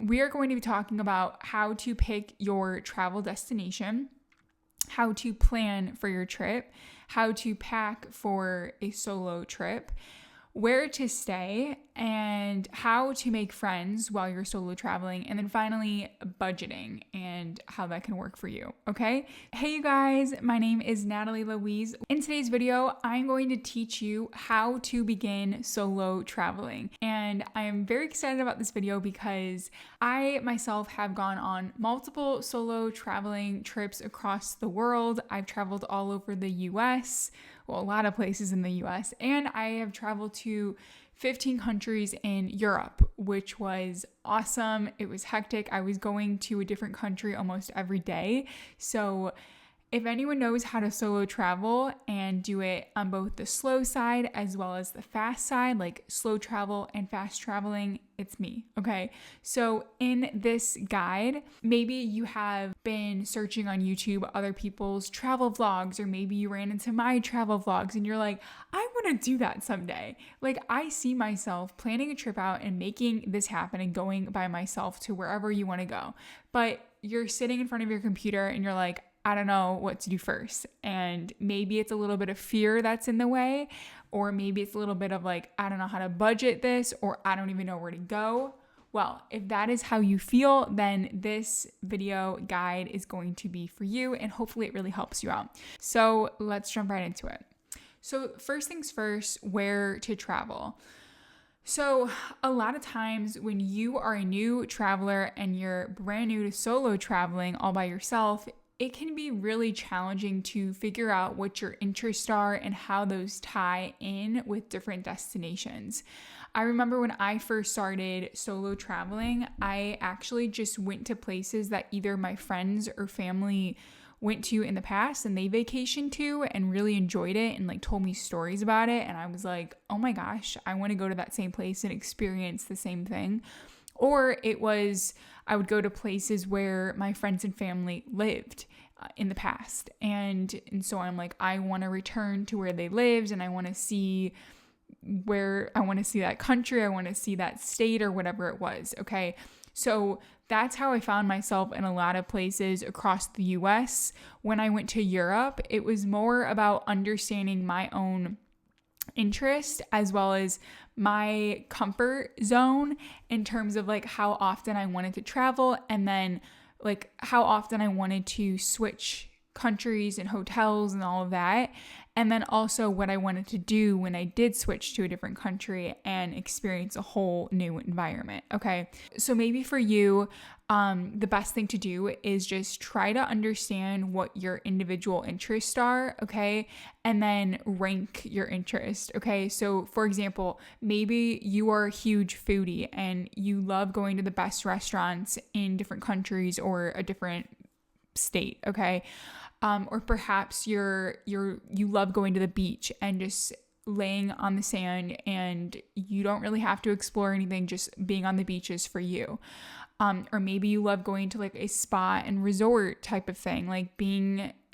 we are going to be talking about how to pick your travel destination, how to plan for your trip, how to pack for a solo trip, where to stay, and how to make friends while you're solo traveling, and then finally budgeting and how that can work for you, okay? Hey you guys, my name is Natalie Louise. In today's video, I'm going to teach you how to begin solo traveling. And I am very excited about this video because I myself have gone on multiple solo traveling trips across the world. I've traveled all over the US, well, a lot of places in the US, and I have traveled to 15 countries in Europe, which was awesome. It was hectic. I was going to a different country almost every day. So if anyone knows how to solo travel and do it on both the slow side as well as the fast side, like slow travel and fast traveling, it's me, okay? So in this guide, maybe you have been searching on YouTube other people's travel vlogs, or maybe you ran into my travel vlogs and you're like, I want to do that someday. Like, I see myself planning a trip out and making this happen and going by myself to wherever you want to go. But you're sitting in front of your computer and you're like, I don't know what to do first. And maybe it's a little bit of fear that's in the way, or maybe it's a little bit of like, I don't know how to budget this, or I don't even know where to go. Well, if that is how you feel, then this video guide is going to be for you, and hopefully it really helps you out. So let's jump right into it. So first things first, where to travel. So a lot of times when you are a new traveler and you're brand new to solo traveling all by yourself, it can be really challenging to figure out what your interests are and how those tie in with different destinations. I remember when I first started solo traveling, I actually just went to places that either my friends or family went to in the past and they vacationed to and really enjoyed it and like told me stories about it. And I was like, oh my gosh, I want to go to that same place and experience the same thing. Or it was, I would go to places where my friends and family lived in the past. And so I'm like, I want to return to where they lived, and I want to see that country, I want to see that state or whatever it was. Okay. So that's how I found myself in a lot of places across the US. When I went to Europe, it was more about understanding my own interest as well as my comfort zone in terms of like how often I wanted to travel, and then like how often I wanted to switch countries and hotels and all of that. And then also what I wanted to do when I did switch to a different country and experience a whole new environment. Okay. So maybe for you, the best thing to do is just try to understand what your individual interests are. Okay. And then rank your interest. Okay. So for example, maybe you are a huge foodie and you love going to the best restaurants in different countries or a different state. Okay. Or perhaps you love going to the beach and just laying on the sand, and you don't really have to explore anything, just being on the beach is for you. Or maybe you love going to like a spa and resort type of thing,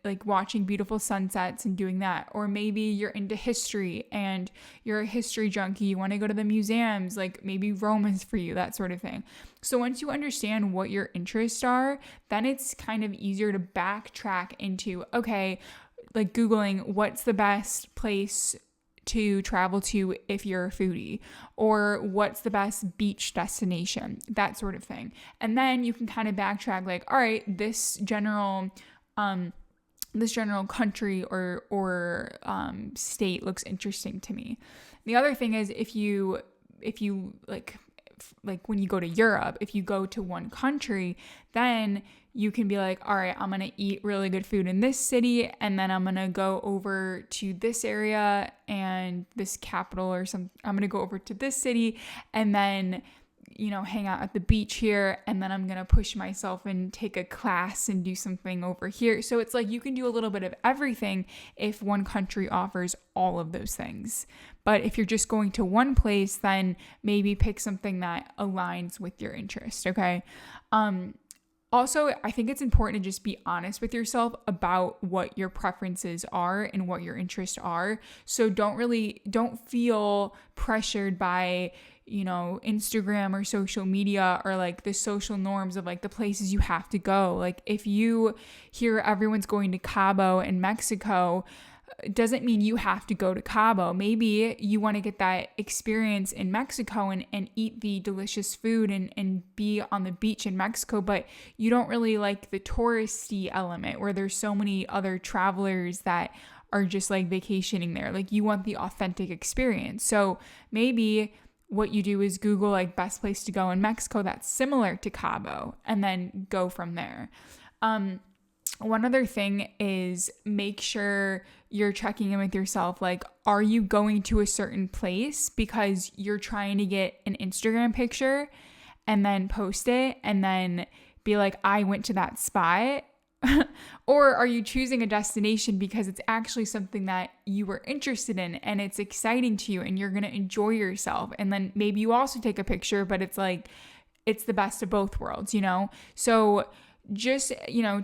like watching beautiful sunsets and doing that. Or maybe you're into history and you're a history junkie. You want to go to the museums, like maybe Rome is for you, that sort of thing. So once you understand what your interests are, then it's kind of easier to backtrack into, okay, like Googling what's the best place to travel to if you're a foodie, or what's the best beach destination, that sort of thing. And then you can kind of backtrack like, all right, this general country or state looks interesting to me. The other thing is if you like when you go to Europe, if you go to one country, then you can be like, all right, I'm going to eat really good food in this city, and then I'm going to go over to this area and this capital or I'm going to go over to this city and then, hang out at the beach here, and then I'm going to push myself and take a class and do something over here. So it's like you can do a little bit of everything if one country offers all of those things. But if you're just going to one place, then maybe pick something that aligns with your interest, okay? Also, I think it's important to just be honest with yourself about what your preferences are and what your interests are. So don't feel pressured by Instagram or social media are like the social norms of like the places you have to go. Like if you hear everyone's going to Cabo in Mexico, it doesn't mean you have to go to Cabo. Maybe you want to get that experience in Mexico and eat the delicious food and be on the beach in Mexico, but you don't really like the touristy element where there's so many other travelers that are just like vacationing there. Like you want the authentic experience. So maybe what you do is Google like best place to go in Mexico that's similar to Cabo and then go from there. One other thing is make sure you're checking in with yourself. Like, are you going to a certain place because you're trying to get an Instagram picture and then post it and then be like, I went to that spot? Or are you choosing a destination because it's actually something that you were interested in and it's exciting to you and you're going to enjoy yourself? And then maybe you also take a picture, but it's like, it's the best of both worlds, So just,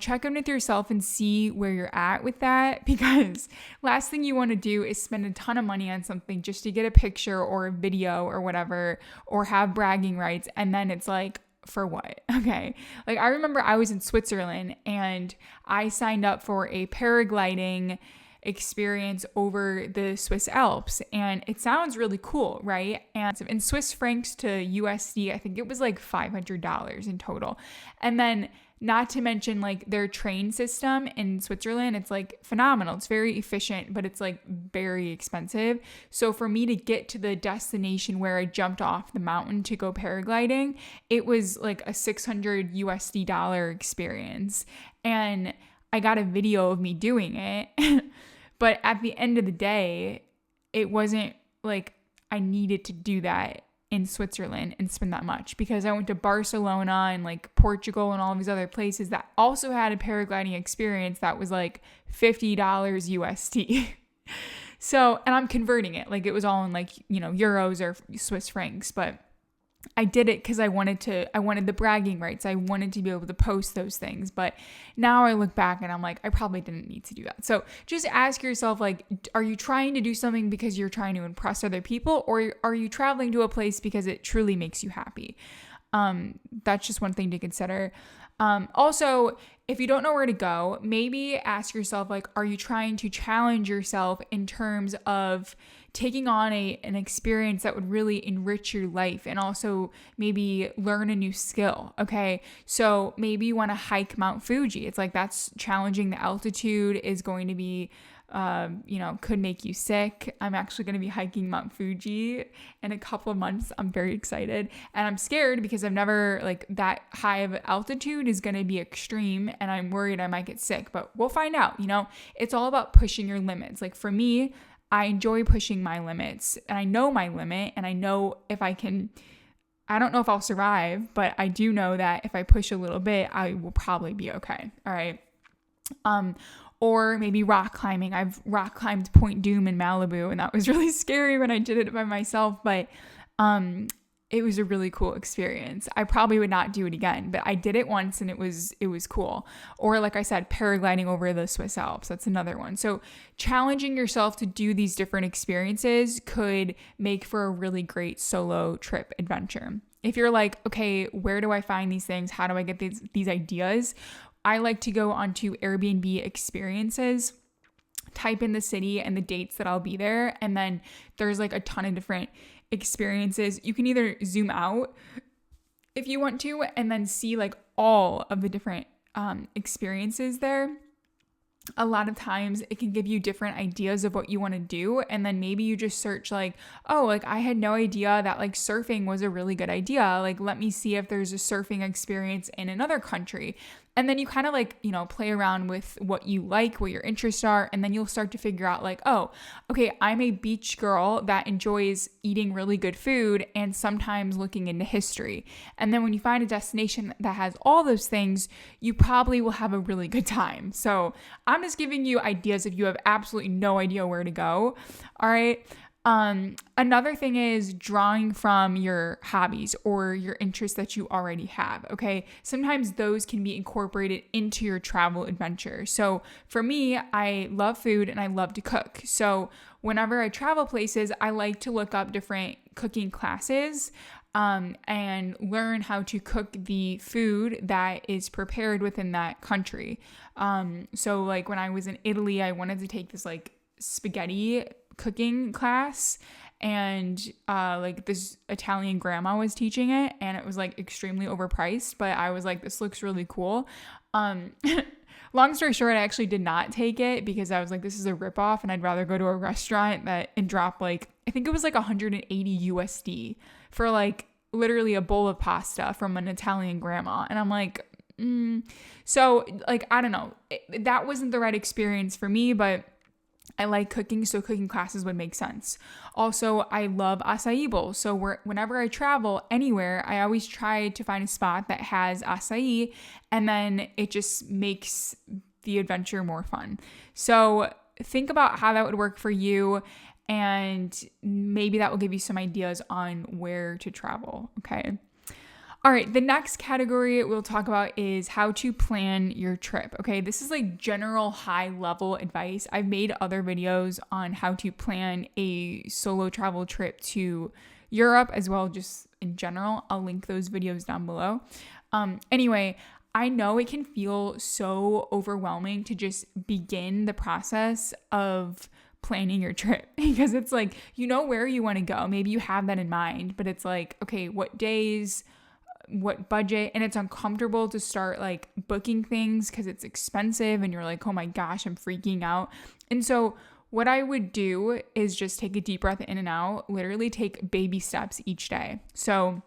check in with yourself and see where you're at with that, because last thing you want to do is spend a ton of money on something just to get a picture or a video or whatever, or have bragging rights. And then it's like, for what? Okay. Like I remember I was in Switzerland and I signed up for a paragliding experience over the Swiss Alps, and it sounds really cool, right? And in Swiss francs to USD, I think it was like $500 in total. And then not to mention like their train system in Switzerland, it's like phenomenal. It's very efficient, but it's like very expensive. So for me to get to the destination where I jumped off the mountain to go paragliding, it was like a $600 USD experience. And I got a video of me doing it. But at the end of the day, it wasn't like I needed to do that in Switzerland and spend that much, because I went to Barcelona and like Portugal and all of these other places that also had a paragliding experience that was like $50 USD. So, and I'm converting it. Like it was all in like, euros or Swiss francs, but I did it because I wanted the bragging rights. I wanted to be able to post those things. But now I look back and I'm like, I probably didn't need to do that. So just ask yourself, like, are you trying to do something because you're trying to impress other people, or are you traveling to a place because it truly makes you happy? That's just one thing to consider. Also, if you don't know where to go, maybe ask yourself, like, are you trying to challenge yourself in terms of taking on an experience that would really enrich your life and also maybe learn a new skill? Okay. So maybe you want to hike Mount Fuji. It's like, that's challenging. The altitude is going to be, could make you sick. I'm actually going to be hiking Mount Fuji in a couple of months. I'm very excited, and I'm scared because I've never, like, that high of altitude is going to be extreme and I'm worried I might get sick, but we'll find out. It's all about pushing your limits. Like for me, I enjoy pushing my limits, and I know my limit, and I know if I don't know if I'll survive, but I do know that if I push a little bit, I will probably be okay. All right. Or maybe rock climbing. I've rock climbed Point Doom in Malibu, and that was really scary when I did it by myself, but it was a really cool experience. I probably would not do it again, but I did it once and it was cool. Or like I said, paragliding over the Swiss Alps. That's another one. So challenging yourself to do these different experiences could make for a really great solo trip adventure. If you're like, okay, where do I find these things? How do I get these ideas? I like to go onto Airbnb experiences, type in the city and the dates that I'll be there, and then there's like a ton of different experiences. You can either zoom out if you want to and then see like all of the different experiences there. A lot of times it can give you different ideas of what you want to do, and then maybe you just search like, oh, like I had no idea that like surfing was a really good idea. Like let me see if there's a surfing experience in another country. And then you kind of like, play around with what you like, what your interests are. And then you'll start to figure out like, oh, okay, I'm a beach girl that enjoys eating really good food and sometimes looking into history. And then when you find a destination that has all those things, you probably will have a really good time. So I'm just giving you ideas if you have absolutely no idea where to go. All right. Another thing is drawing from your hobbies or your interests that you already have. Okay. Sometimes those can be incorporated into your travel adventure. So for me, I love food and I love to cook. So whenever I travel places, I like to look up different cooking classes, and learn how to cook the food that is prepared within that country. So like when I was in Italy, I wanted to take this like spaghetti cooking class, and like this Italian grandma was teaching it, and it was like extremely overpriced, but I was like, this looks really cool. Long story short, I actually did not take it because I was like, this is a ripoff, and I'd rather go to a restaurant and drop like, I think it was like 180 USD for like literally a bowl of pasta from an Italian grandma. And I'm like, so like, I don't know, that wasn't the right experience for me, but I like cooking, so cooking classes would make sense. Also, I love acai bowls. So whenever I travel anywhere, I always try to find a spot that has acai, and then it just makes the adventure more fun. So think about how that would work for you, and maybe that will give you some ideas on where to travel, okay? All right, the next category we'll talk about is how to plan your trip. Okay, this is like general high level advice. I've made other videos on how to plan a solo travel trip to Europe as well, just in general. I'll link those videos down below. Anyway, I know it can feel so overwhelming to just begin the process of planning your trip because it's like, you know where you want to go. Maybe you have that in mind, but it's like, okay, what days, what budget, and it's uncomfortable to start like booking things because it's expensive and you're like, oh my gosh, I'm freaking out. And so what I would do is just take a deep breath in and out, literally take baby steps each day. So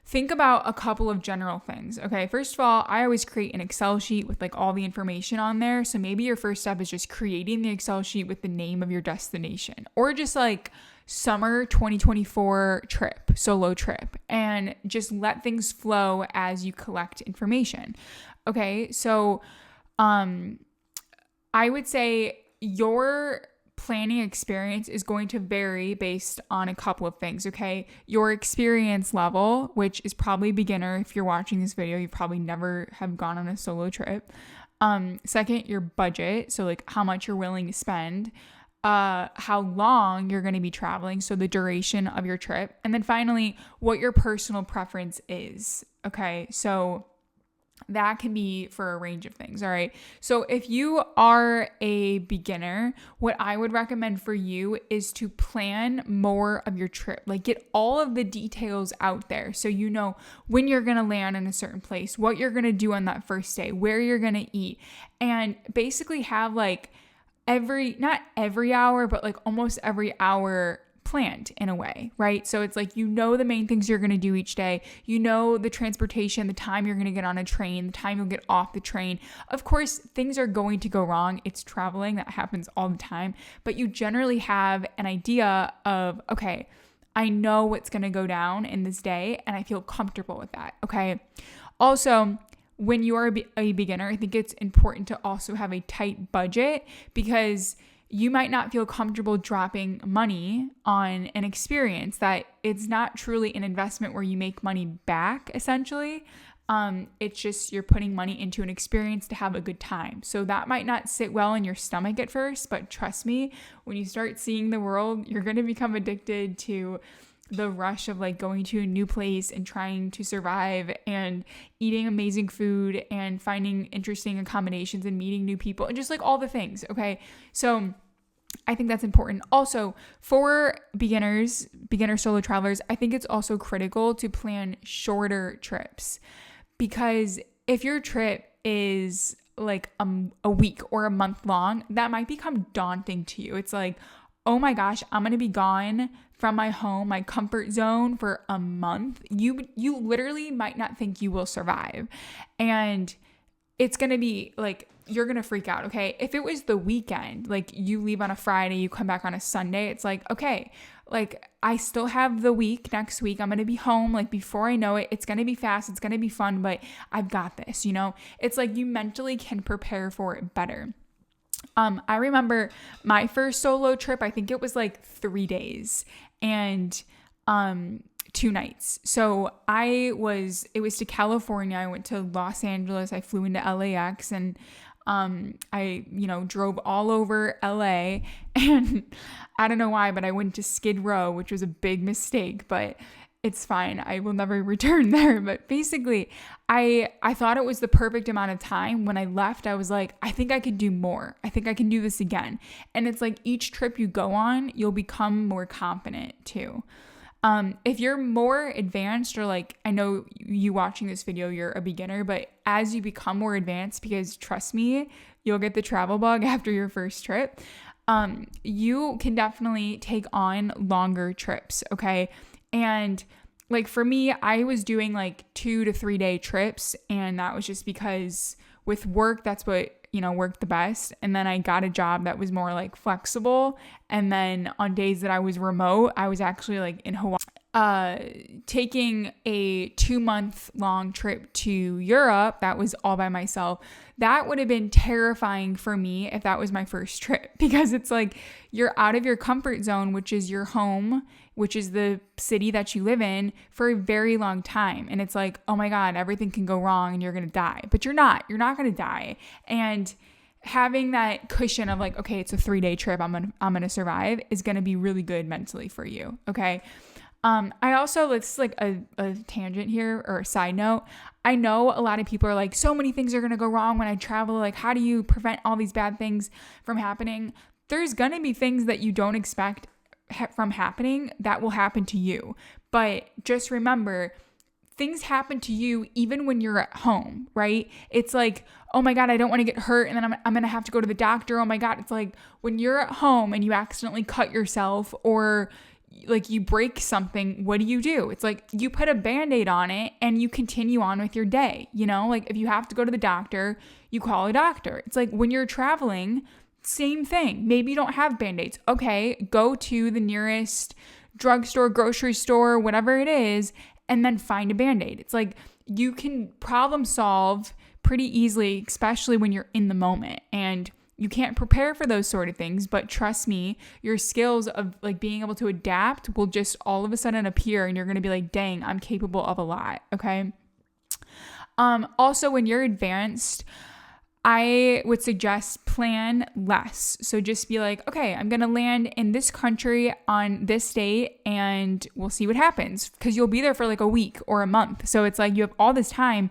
think about a couple of general things. Okay, first of all, I always create an Excel sheet with like all the information on there. So maybe your first step is just creating the Excel sheet with the name of your destination, or just like summer 2024 trip, solo trip, and just let things flow as you collect information. Okay, so I would say your planning experience is going to vary based on a couple of things, okay? Your experience level, which is probably beginner. If you're watching this video, you probably never have gone on a solo trip. Second, your budget, so like how much you're willing to spend, how long you're going to be traveling, so the duration of your trip, and then finally, what your personal preference is, okay? So that can be for a range of things, all right? So if you are a beginner, what I would recommend for you is to plan more of your trip. Like get all of the details out there so you know when you're going to land in a certain place, what you're going to do on that first day, where you're going to eat, and basically have like not every hour, but like almost every hour planned in a way, right? So it's like, you know, the main things you're going to do each day, you know, the transportation, the time you're going to get on a train, the time you'll get off the train. Of course, things are going to go wrong. It's traveling. That happens all the time, but you generally have an idea of, okay, I know what's going to go down in this day and I feel comfortable with that. Okay. Also, when you are a beginner, I think it's important to also have a tight budget because you might not feel comfortable dropping money on an experience that it's not truly an investment where you make money back, essentially. It's just you're putting money into an experience to have a good time. So that might not sit well in your stomach at first, but trust me, when you start seeing the world, you're going to become addicted to the rush of like going to a new place and trying to survive and eating amazing food and finding interesting accommodations and meeting new people and just like all the things. Okay. So I think that's important. Also, for beginner solo travelers, I think it's also critical to plan shorter trips because if your trip is like a week or a month long, that might become daunting to you. It's like, oh my gosh, I'm going to be gone from my home, my comfort zone for a month. You literally might not think you will survive. And it's going to be like, you're going to freak out, okay? If it was the weekend, like you leave on a Friday, you come back on a Sunday, it's like, okay, like I still have the week next week. I'm going to be home like before I know it. It's going to be fast. It's going to be fun, but I've got this, you know? It's like you mentally can prepare for it better. I remember my first solo trip, I think it was like 3 days and 2 nights. So it was to California. I went to Los Angeles. I flew into LAX and I, drove all over LA, and I don't know why, but I went to Skid Row, which was a big mistake, but it's fine. I will never return there. But basically, I thought it was the perfect amount of time. When I left, I was like, I think I could do more. I think I can do this again. And it's like each trip you go on, you'll become more confident too. If you're more advanced, or like, I know you watching this video, you're a beginner, but as you become more advanced, because trust me, you'll get the travel bug after your first trip, you can definitely take on longer trips. Okay. And like for me, I was doing like 2 to 3 day trips, and that was just because with work, that's what worked the best. And then I got a job that was more like flexible. And then on days that I was remote, I was actually like in Hawaii, taking a 2-month long trip to Europe. That was all by myself. That would have been terrifying for me if that was my first trip, because it's like you're out of your comfort zone, which is your home, which is the city that you live in, for a very long time. And it's like, oh my God, everything can go wrong and you're going to die. But you're not going to die. And having that cushion of like, okay, it's a 3-day trip, I'm going to survive, is going to be really good mentally for you. Okay. I also, it's like a tangent here, or a side note. I know a lot of people are like, so many things are going to go wrong when I travel. Like, how do you prevent all these bad things from happening? There's going to be things that you don't expect from happening that will happen to you. But just remember, things happen to you even when you're at home, right? It's like, oh my God, I don't want to get hurt, and then I'm going to have to go to the doctor. Oh my God. It's like when you're at home and you accidentally cut yourself, or like you break something, what do? It's like you put a Band-Aid on it and you continue on with your day. Like if you have to go to the doctor, you call a doctor. It's like when you're traveling, same thing. Maybe you don't have Band-Aids. Okay, go to the nearest drugstore, grocery store, whatever it is, and then find a Band-Aid. It's like you can problem solve pretty easily, especially when you're in the moment. And you can't prepare for those sort of things, but trust me, your skills of like being able to adapt will just all of a sudden appear, and you're going to be like, dang, I'm capable of a lot. Okay. Also, when you're advanced, I would suggest plan less. So just be like, okay, I'm going to land in this country on this date, and we'll see what happens, because you'll be there for like a week or a month. So it's like you have all this time.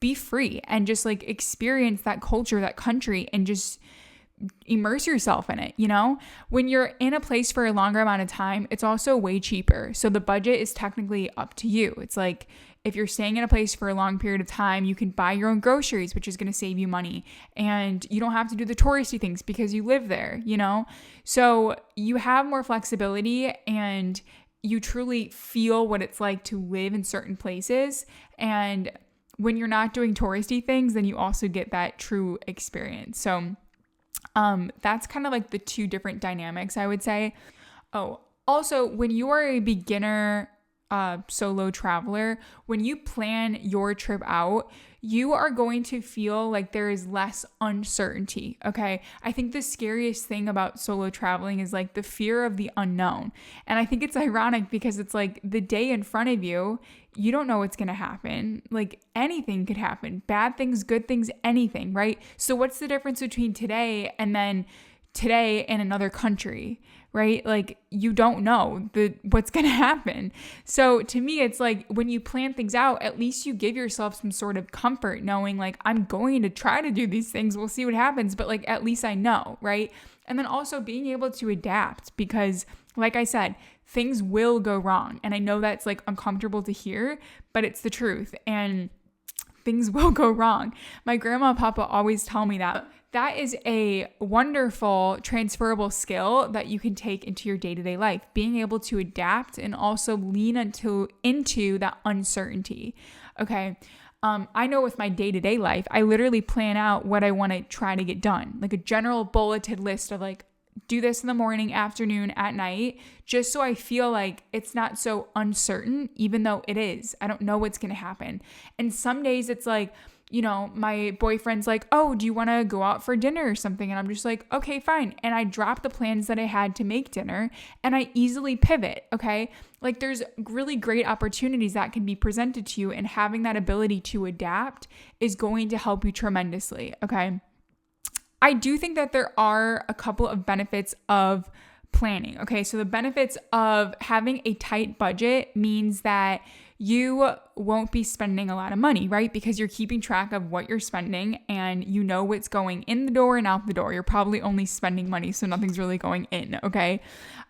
Be free and just like experience that culture, that country, and just immerse yourself in it. When you're in a place for a longer amount of time, it's also way cheaper. So the budget is technically up to you. It's like if you're staying in a place for a long period of time, you can buy your own groceries, which is going to save you money, and you don't have to do the touristy things because you live there, So you have more flexibility, and you truly feel what it's like to live in certain places. And when you're not doing touristy things, then you also get that true experience. So that's kind of like the 2 different dynamics, I would say. Oh, also, when you are a beginner solo traveler, when you plan your trip out, you are going to feel like there is less uncertainty. Okay. I think the scariest thing about solo traveling is like the fear of the unknown. And I think it's ironic because it's like the day in front of you, you don't know what's going to happen. Like anything could happen, bad things, good things, anything, right? So what's the difference between today and then today in another country, right? Like you don't know what's going to happen. So to me, it's like when you plan things out, at least you give yourself some sort of comfort knowing like, I'm going to try to do these things. We'll see what happens. But like, at least I know, right? And then also being able to adapt, because like I said, things will go wrong. And I know that's like uncomfortable to hear, but it's the truth. And things will go wrong. My grandma and papa always tell me that. That is a wonderful transferable skill that you can take into your day-to-day life, being able to adapt and also lean into that uncertainty. Okay. I know with my day-to-day life, I literally plan out what I want to try to get done, like a general bulleted list of like do this in the morning, afternoon, at night, just so I feel like it's not so uncertain, even though it is. I don't know what's going to happen. And some days it's like, my boyfriend's like, oh, do you want to go out for dinner or something? And I'm just like, okay, fine. And I drop the plans that I had to make dinner and I easily pivot. Okay. Like there's really great opportunities that can be presented to you, and having that ability to adapt is going to help you tremendously. Okay. I do think that there are a couple of benefits of planning. Okay. So the benefits of having a tight budget means that you won't be spending a lot of money, right? Because you're keeping track of what you're spending and you know what's going in the door and out the door. You're probably only spending money, so nothing's really going in, okay?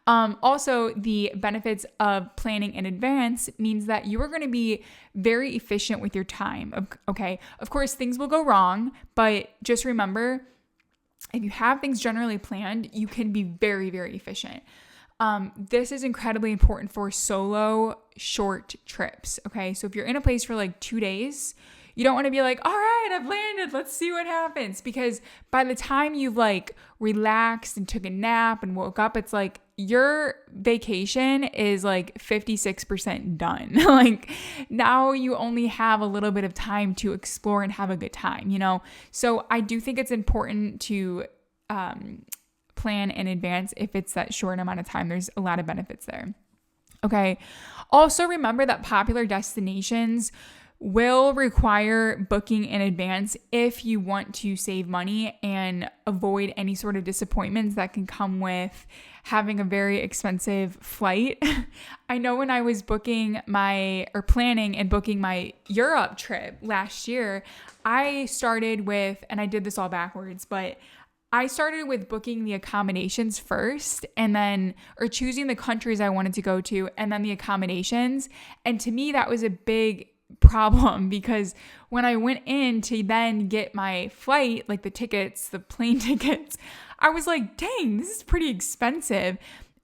Also, the benefits of planning in advance means that you are going to be very efficient with your time, okay? Of course, things will go wrong, but just remember, if you have things generally planned, you can be very, very efficient. This is incredibly important for solo short trips. Okay. So if you're in a place for like 2 days, you don't want to be like, all right, I've landed, let's see what happens. Because by the time you've like relaxed and took a nap and woke up, it's like your vacation is like 56% done. Like now you only have a little bit of time to explore and have a good time, So I do think it's important to, plan in advance if it's that short amount of time. There's a lot of benefits there. Okay. Also remember that popular destinations will require booking in advance if you want to save money and avoid any sort of disappointments that can come with having a very expensive flight. I know when I was planning and booking my Europe trip last year, I started with, and I did this all backwards, but I started with booking the accommodations first or choosing the countries I wanted to go to and then the accommodations. And to me, that was a big problem because when I went in to then get my flight, like the plane tickets, I was like, dang, this is pretty expensive.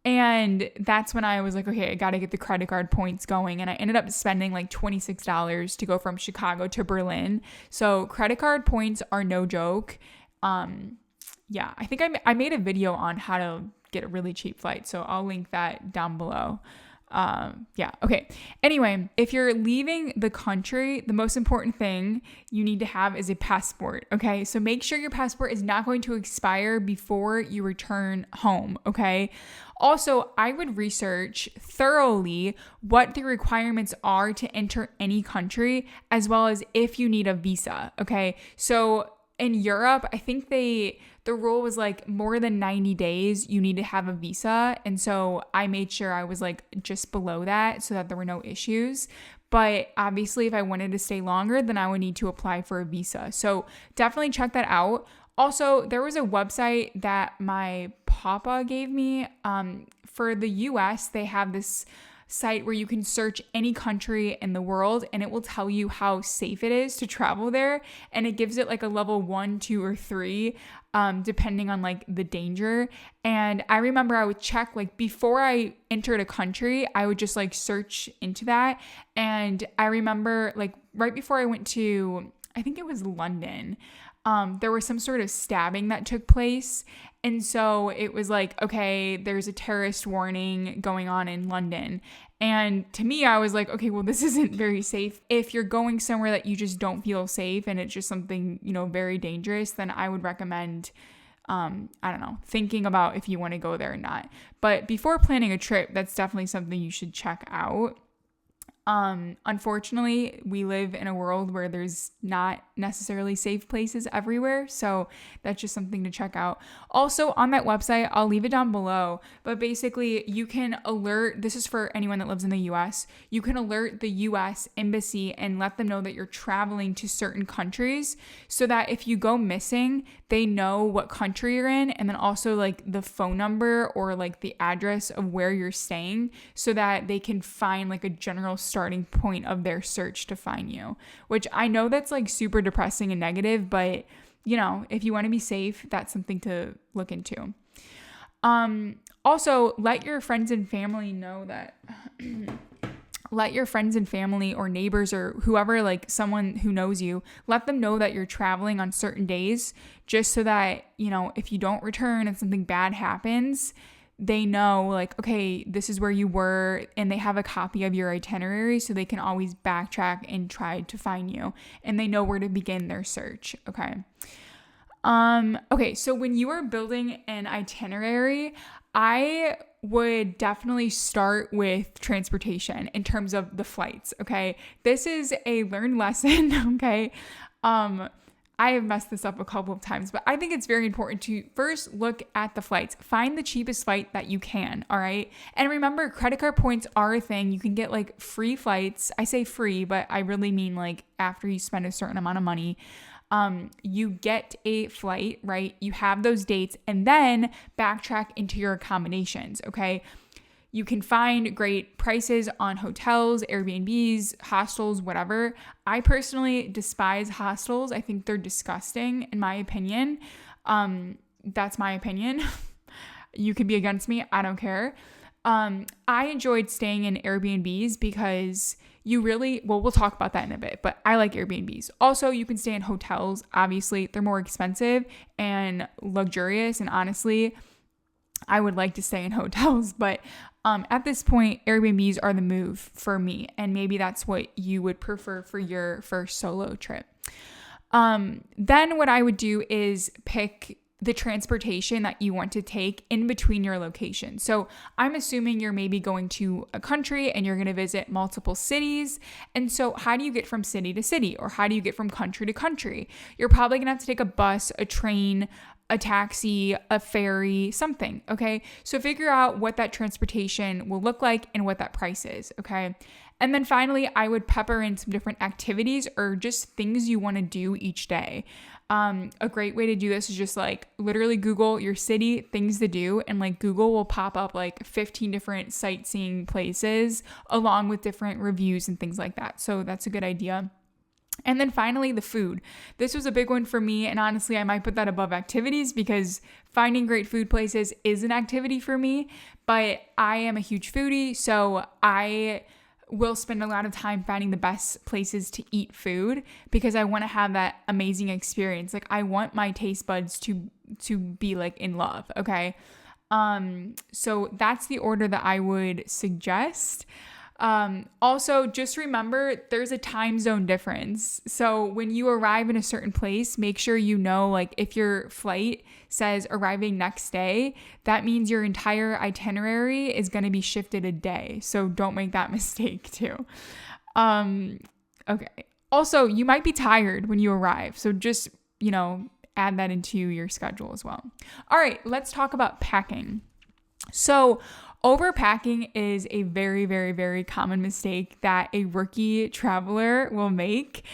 And that's when I was like, okay, I got to get the credit card points going. And I ended up spending like $26 to go from Chicago to Berlin. So credit card points are no joke. Yeah, I think I made a video on how to get a really cheap flight, so I'll link that down below. Yeah, okay. Anyway, if you're leaving the country, the most important thing you need to have is a passport, okay? So make sure your passport is not going to expire before you return home, okay? Also, I would research thoroughly what the requirements are to enter any country, as well as if you need a visa, okay? So in Europe, I think the rule was like more than 90 days, you need to have a visa. And so I made sure I was like just below that so that there were no issues. But obviously, if I wanted to stay longer, then I would need to apply for a visa. So definitely check that out. Also, there was a website that my papa gave me. For the US, they have this site where you can search any country in the world and it will tell you how safe it is to travel there. And it gives it like a level 1, 2, or 3, depending on like the danger. And I remember I would check like before I entered a country, I would just like search into that. And I remember like right before I went to, I think it was London, there was some sort of stabbing that took place. And so it was like, okay, there's a terrorist warning going on in London. And to me, I was like, okay, well, this isn't very safe. If you're going somewhere that you just don't feel safe and it's just something, very dangerous, then I would recommend, thinking about if you want to go there or not. But before planning a trip, that's definitely something you should check out. Unfortunately, we live in a world where there's not necessarily safe places everywhere. So that's just something to check out. Also on that website, I'll leave it down below, but basically you can alert, this is for anyone that lives in the US, you can alert the US embassy and let them know that you're traveling to certain countries so that if you go missing, they know what country you're in, and then also like the phone number or like the address of where you're staying so that they can find like a general starting point of their search to find you, which I know that's like super depressing and negative, but if you want to be safe, that's something to look into. Also, let your friends and family know that let your friends and family or neighbors or whoever, like someone who knows you, let them know that you're traveling on certain days, just so that, you know, if you don't return and something bad happens, they know like, okay, this is where you were, and they have a copy of your itinerary so they can always backtrack and try to find you, and they know where to begin their search. Okay, so when you are building an itinerary, I would definitely start with transportation in terms of the flights, okay? This is a learned lesson, okay? I have messed this up a couple of times, but I think it's very important to first look at the flights. Find the cheapest flight that you can, all right? And remember, credit card points are a thing. You can get like free flights. I say free, but I really mean like after you spend a certain amount of money. You get a flight, right? You have those dates, and then backtrack into your accommodations, okay? You can find great prices on hotels, Airbnbs, hostels, whatever. I personally despise hostels. I think they're disgusting, in my opinion. That's my opinion. You could be against me. I don't care. I enjoyed staying in Airbnbs because we'll talk about that in a bit, but I like Airbnbs. Also, you can stay in hotels. Obviously, they're more expensive and luxurious, and honestly, I would like to stay in hotels, but at this point, Airbnbs are the move for me, and maybe that's what you would prefer for your first solo trip. Then what I would do is pick the transportation that you want to take in between your locations. So I'm assuming you're maybe going to a country and you're going to visit multiple cities. And so how do you get from city to city, or how do you get from country to country? You're probably going to have to take a bus, a train, a taxi, a ferry, something, okay? So figure out what that transportation will look like and what that price is, okay? And then finally, I would pepper in some different activities or just things you want to do each day. A great way to do this is just like literally Google your city, things to do, and like Google will pop up like 15 different sightseeing places along with different reviews and things like that. So that's a good idea. And then finally, the food. This was a big one for me, and honestly, I might put that above activities because finding great food places is an activity for me, but I am a huge foodie, so I will spend a lot of time finding the best places to eat food because I want to have that amazing experience. Like, I want my taste buds to be like in love, okay? So that's the order that I would suggest. Also, just remember there's a time zone difference. So when you arrive in a certain place, make sure you know, like if your flight says arriving next day, that means your entire itinerary is going to be shifted a day. So don't make that mistake too. Okay. Also, you might be tired when you arrive. So just, add that into your schedule as well. All right, let's talk about packing. So overpacking is a very, very, very common mistake that a rookie traveler will make,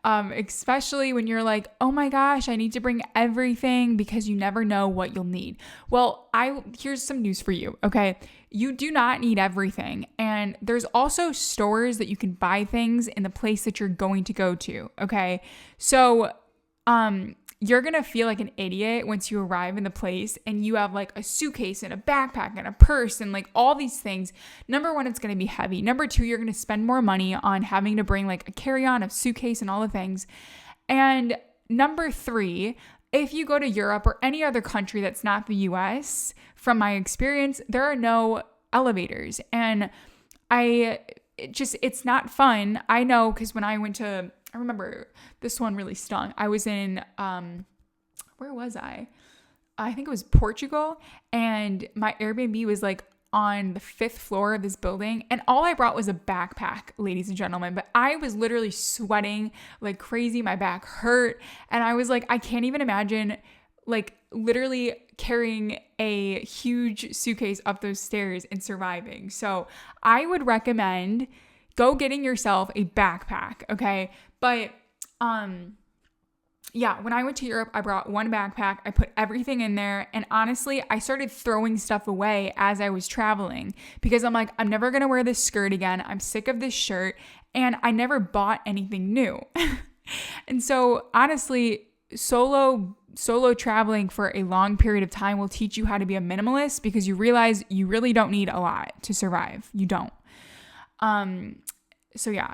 especially when you're like, oh my gosh, I need to bring everything, because you never know what you'll need. Well, here's some news for you, okay? You do not need everything. And there's also stores that you can buy things in the place that you're going to go to, okay? So, you're going to feel like an idiot once you arrive in the place and you have like a suitcase and a backpack and a purse and like all these things. Number one, it's going to be heavy. Number two, you're going to spend more money on having to bring like a carry-on, a suitcase, and all the things. And number three, if you go to Europe or any other country that's not the US, from my experience, there are no elevators. And it's not fun. I know, because when I remember this one really stung. I was in, where was I? I think it was Portugal, and my Airbnb was like on the 5th floor of this building, and all I brought was a backpack, ladies and gentlemen, but I was literally sweating like crazy. My back hurt, and I was like, I can't even imagine like literally carrying a huge suitcase up those stairs and surviving. So I would recommend go getting yourself a backpack, okay? But when I went to Europe, I brought one backpack. I put everything in there, and honestly, I started throwing stuff away as I was traveling because I'm like, I'm never gonna wear this skirt again. I'm sick of this shirt, and I never bought anything new. And so honestly, solo traveling for a long period of time will teach you how to be a minimalist because you realize you really don't need a lot to survive. You don't. So yeah.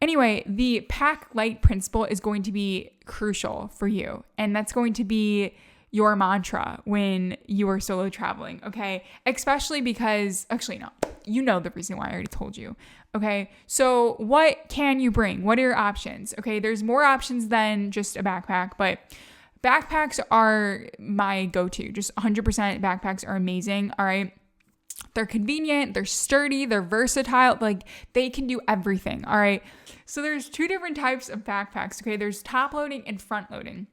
Anyway, the pack light principle is going to be crucial for you. And that's going to be your mantra when you are solo traveling, okay? Especially because, actually, no, you know the reason why I already told you, okay? So what can you bring? What are your options? Okay, there's more options than just a backpack, but backpacks are my go-to. Just 100% backpacks are amazing, all right? They're convenient, they're sturdy, they're versatile, like they can do everything, all right? So there's two different types of backpacks, okay? There's top loading and front loading.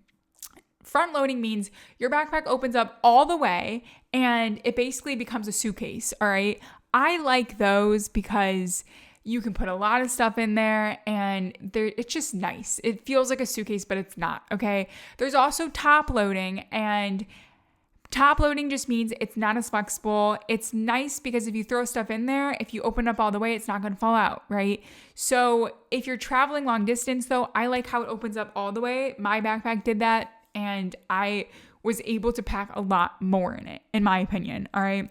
Front loading means your backpack opens up all the way and it basically becomes a suitcase, all right? I like those because you can put a lot of stuff in there and it's just nice. It feels like a suitcase, but it's not, okay? There's also top loading, and top loading just means it's not as flexible. It's nice because if you throw stuff in there, if you open up all the way, it's not going to fall out, right? So if you're traveling long distance though, I like how it opens up all the way. My backpack did that and I was able to pack a lot more in it, in my opinion, all right?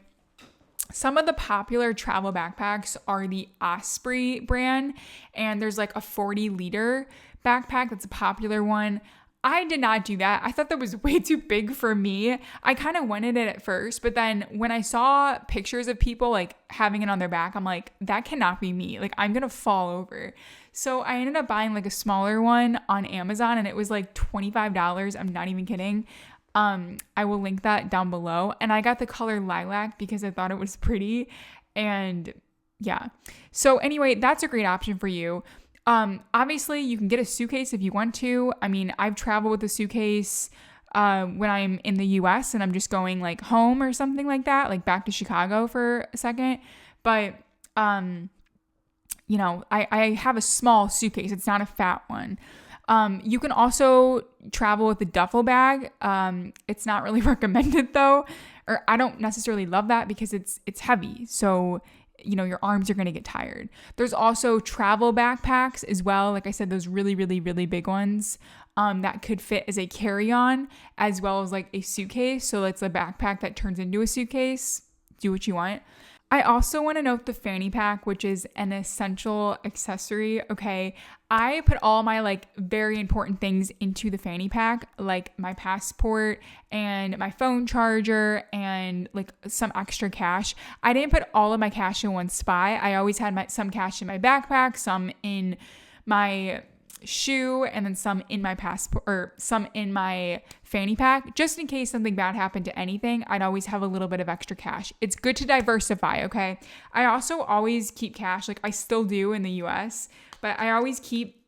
Some of the popular travel backpacks are the Osprey brand, and there's like a 40-liter backpack that's a popular one. I did not do that. I thought that was way too big for me. I kind of wanted it at first, but then when I saw pictures of people like having it on their back, I'm like, that cannot be me. Like, I'm going to fall over. So I ended up buying like a smaller one on Amazon, and it was like $25. I'm not even kidding. I will link that down below. And I got the color lilac because I thought it was pretty. And yeah. So anyway, that's a great option for you. Obviously you can get a suitcase if you want to. I mean, I've traveled with a suitcase when I'm in the US and I'm just going like home or something like that, like back to Chicago for a second. But, you know, I have a small suitcase. It's not a fat one. You can also travel with a duffel bag. It's not really recommended though, or I don't necessarily love that because it's heavy. So, you know, your arms are going to get tired. There's also travel backpacks as well. Like I said, those really, really, really big ones, that could fit as a carry-on as well as like a suitcase. So it's a backpack that turns into a suitcase. Do what you want. I also want to note the fanny pack, which is an essential accessory. Okay. I put all my like very important things into the fanny pack, like my passport and my phone charger and like some extra cash. I didn't put all of my cash in one spot. I always had some cash in my backpack, some in my shoe, and then some in my passport or some in my fanny pack, just in case something bad happened to anything. I'd always have a little bit of extra cash. It's good to diversify, okay? I also always keep cash, like I still do in the US, but I always keep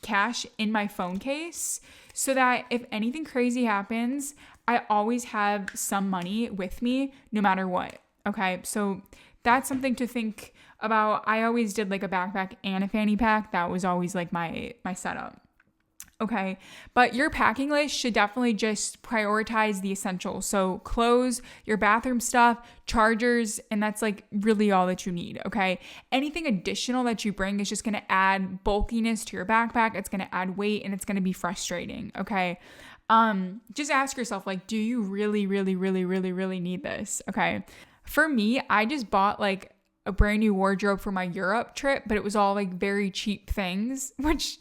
cash in my phone case so that if anything crazy happens, I always have some money with me no matter what, okay? So that's something to think about. I always did like a backpack and a fanny pack. That was always like my setup. Okay. But your packing list should definitely just prioritize the essentials. So clothes, your bathroom stuff, chargers, and that's like really all that you need. Okay. Anything additional that you bring is just going to add bulkiness to your backpack. It's going to add weight and it's going to be frustrating. Okay. Just ask yourself, like, do you really, really, really, really, really need this? Okay. For me, I just bought like a brand new wardrobe for my Europe trip, but it was all like very cheap things, which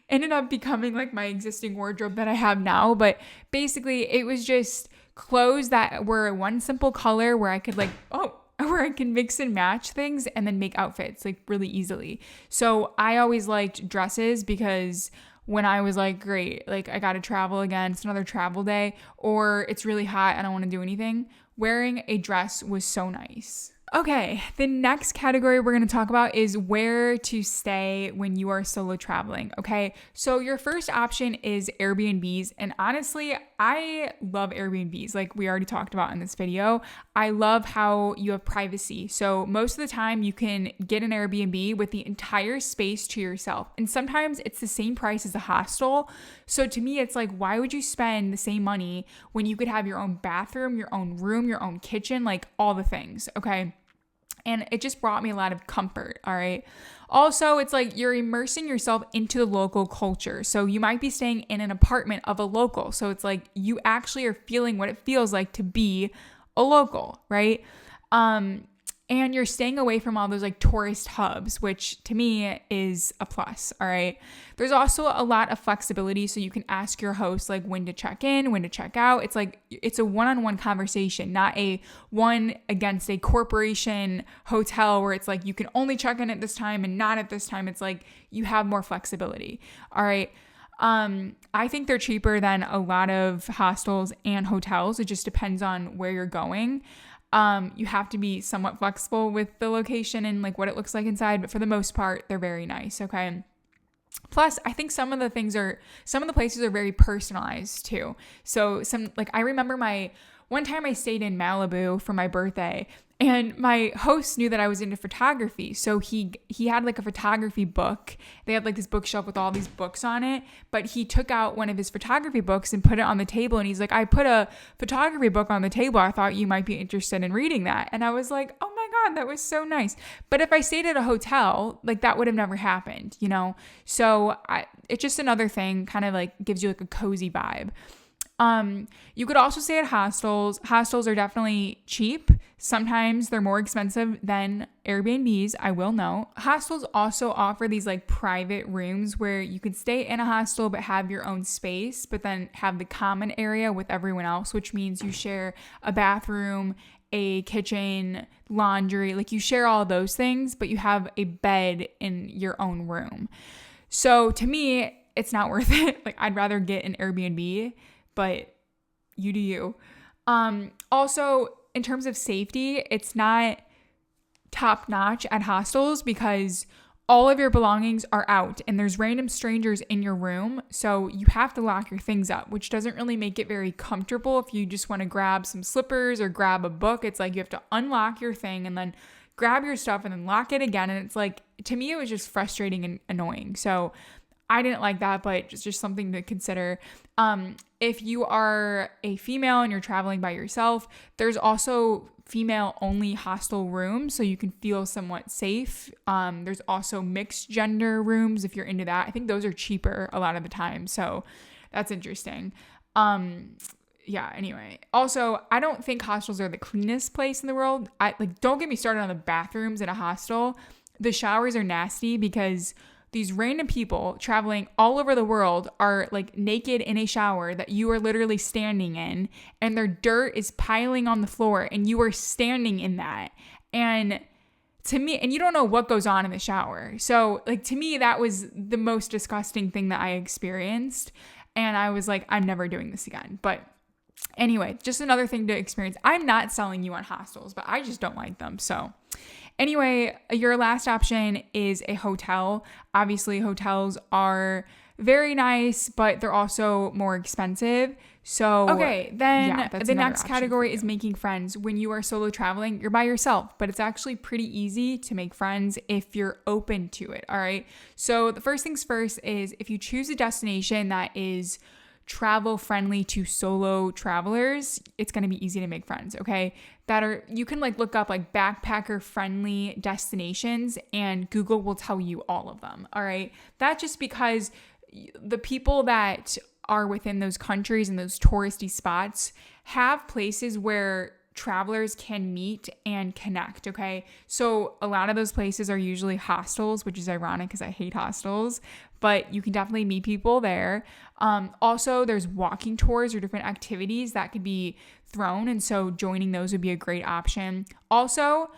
ended up becoming like my existing wardrobe that I have now. But basically it was just clothes that were one simple color where I could where I can mix and match things and then make outfits like really easily. So I always liked dresses because when I was like, great, like I got to travel again, it's another travel day, or it's really hot, I don't want to do anything, wearing a dress was so nice. Okay, the next category we're going to talk about is where to stay when you are solo traveling, okay? So your first option is Airbnbs, and honestly, I love Airbnbs, like we already talked about in this video. I love how you have privacy. So most of the time you can get an Airbnb with the entire space to yourself, and sometimes it's the same price as a hostel. So to me, it's like, why would you spend the same money when you could have your own bathroom, your own room, your own kitchen, like all the things, okay? And it just brought me a lot of comfort, all right? Also, it's like you're immersing yourself into the local culture. So you might be staying in an apartment of a local. So it's like you actually are feeling what it feels like to be a local, right? And you're staying away from all those like tourist hubs, which to me is a plus. All right. There's also a lot of flexibility. So you can ask your host like when to check in, when to check out. It's like, it's a one-on-one conversation, not a one against a corporation hotel where it's like, you can only check in at this time and not at this time. It's like, you have more flexibility. All right. I think they're cheaper than a lot of hostels and hotels. It just depends on where you're going. You have to be somewhat flexible with the location and like what it looks like inside, but for the most part, they're very nice. Okay. Plus, I think some of the places are very personalized too. So I remember one time I stayed in Malibu for my birthday, and my host knew that I was into photography. So he had like a photography book. They had like this bookshelf with all these books on it, but he took out one of his photography books and put it on the table. And he's like, I put a photography book on the table. I thought you might be interested in reading that. And I was like, oh my God, that was so nice. But if I stayed at a hotel, like that would have never happened, you know? So it's just another thing, kind of like gives you like a cozy vibe. You could also stay at hostels. Hostels are definitely cheap. Sometimes they're more expensive than Airbnbs, I will note. Hostels also offer these like private rooms where you can stay in a hostel but have your own space, but then have the common area with everyone else, which means you share a bathroom, a kitchen, laundry, like you share all those things, but you have a bed in your own room. So to me, it's not worth it. Like I'd rather get an Airbnb, but you do you. Also, in terms of safety, it's not top notch at hostels because all of your belongings are out and there's random strangers in your room. So you have to lock your things up, which doesn't really make it very comfortable. If you just want to grab some slippers or grab a book, it's like you have to unlock your thing and then grab your stuff and then lock it again. And it's like, to me, it was just frustrating and annoying. So I didn't like that, but it's just something to consider. If you are a female and you're traveling by yourself, there's also female-only hostel rooms, so you can feel somewhat safe. There's also mixed gender rooms if you're into that. I think those are cheaper a lot of the time, so that's interesting. Yeah, anyway. Also, I don't think hostels are the cleanest place in the world. Don't get me started on the bathrooms in a hostel. The showers are nasty because these random people traveling all over the world are like naked in a shower that you are literally standing in, and their dirt is piling on the floor and you are standing in that. And to me, and you don't know what goes on in the shower. So like, to me, that was the most disgusting thing that I experienced. And I was like, I'm never doing this again. But anyway, just another thing to experience. I'm not selling you on hostels, but I just don't like them. So anyway, your last option is a hotel. Obviously, hotels are very nice, but they're also more expensive. So, okay, then the next category is making friends. When you are solo traveling, you're by yourself, but it's actually pretty easy to make friends if you're open to it. All right. So the first things first is if you choose a destination that is travel friendly to solo travelers, it's going to be easy to make friends. Okay. You can like look up like backpacker friendly destinations and Google will tell you all of them. All right. That's just because the people that are within those countries and those touristy spots have places where travelers can meet and connect. Okay. So a lot of those places are usually hostels, which is ironic because I hate hostels, but you can definitely meet people there. Also, there's walking tours or different activities that could be thrown. And so joining those would be a great option. Also,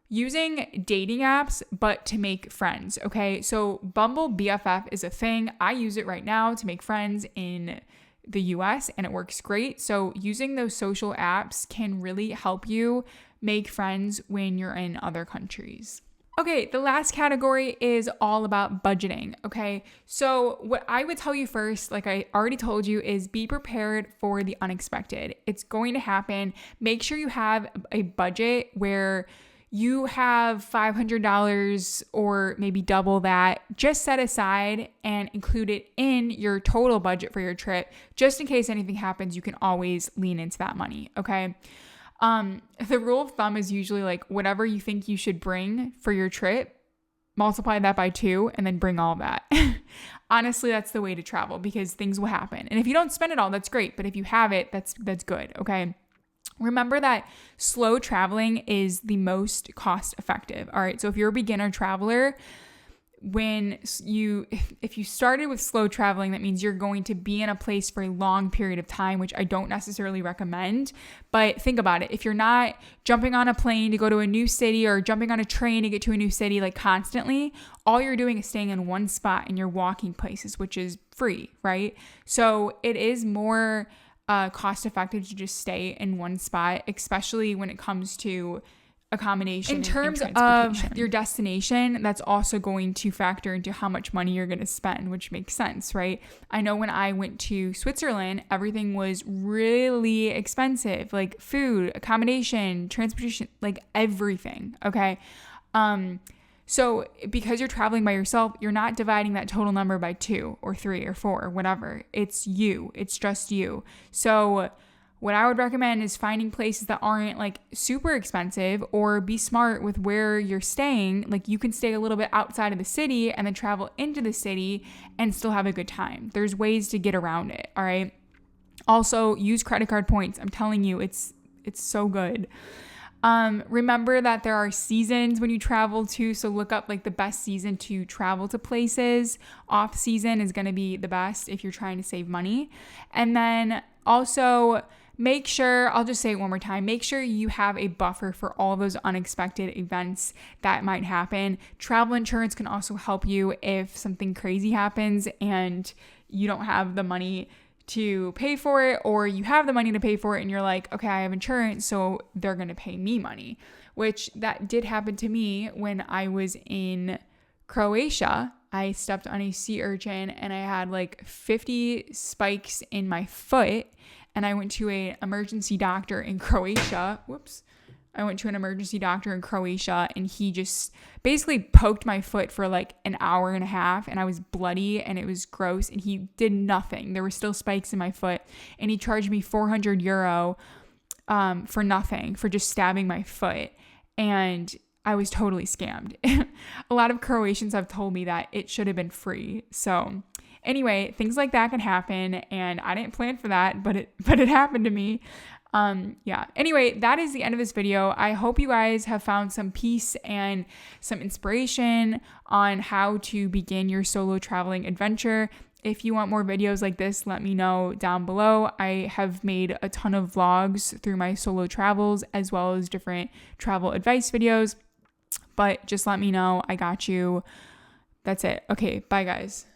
using dating apps, but to make friends. Okay. So Bumble BFF is a thing. I use it right now to make friends in the US and it works great. So using those social apps can really help you make friends when you're in other countries. Okay, the last category is all about budgeting, okay? So what I would tell you first, like I already told you, is be prepared for the unexpected. It's going to happen. Make sure you have a budget where you have $500 or maybe double that just set aside and include it in your total budget for your trip. Just in case anything happens, you can always lean into that money, okay? The rule of thumb is usually like whatever you think you should bring for your trip, multiply that by 2 and then bring all of that. Honestly, that's the way to travel because things will happen. And if you don't spend it all, that's great. But if you have it, that's good, okay? Remember that slow traveling is the most cost effective. All right. So if you're a beginner traveler, if you started with slow traveling, that means you're going to be in a place for a long period of time, which I don't necessarily recommend. But think about it. If you're not jumping on a plane to go to a new city or jumping on a train to get to a new city like constantly, all you're doing is staying in one spot and you're walking places, which is free, right? So it is more cost effective to just stay in one spot, especially when it comes to accommodation. In terms of your destination, that's also going to factor into how much money you're going to spend, which makes sense, right? I know when I went to Switzerland, everything was really expensive, like food, accommodation, transportation, like everything. Okay. So because you're traveling by yourself, you're not dividing that total number by 2 or 3 or 4 or whatever. It's you. It's just you. So what I would recommend is finding places that aren't like super expensive, or be smart with where you're staying. Like you can stay a little bit outside of the city and then travel into the city and still have a good time. There's ways to get around it. All right. Also use credit card points. I'm telling you, it's so good. Remember that there are seasons when you travel too. So look up like the best season to travel to places. Off season is going to be the best if you're trying to save money. And then also make sure, I'll just say it one more time, make sure you have a buffer for all those unexpected events that might happen. Travel insurance can also help you if something crazy happens and you don't have the money to pay for it, or you have the money to pay for it and you're like, okay, I have insurance, so they're going to pay me money, which that did happen to me when I was in Croatia. I stepped on a sea urchin and I had like 50 spikes in my foot, and I went to an emergency doctor in Croatia. I went to an emergency doctor in Croatia and he just basically poked my foot for like an hour and a half, and I was bloody and it was gross, and he did nothing. There were still spikes in my foot, and he charged me 400 euro for nothing, for just stabbing my foot. And I was totally scammed. A lot of Croatians have told me that it should have been free. So anyway, things like that can happen, and I didn't plan for that, but it happened to me. Anyway, that is the end of this video. I hope you guys have found some peace and some inspiration on how to begin your solo traveling adventure. If you want more videos like this, let me know down below. I have made a ton of vlogs through my solo travels, as well as different travel advice videos, but just let me know. I got you. That's it. Okay, bye guys.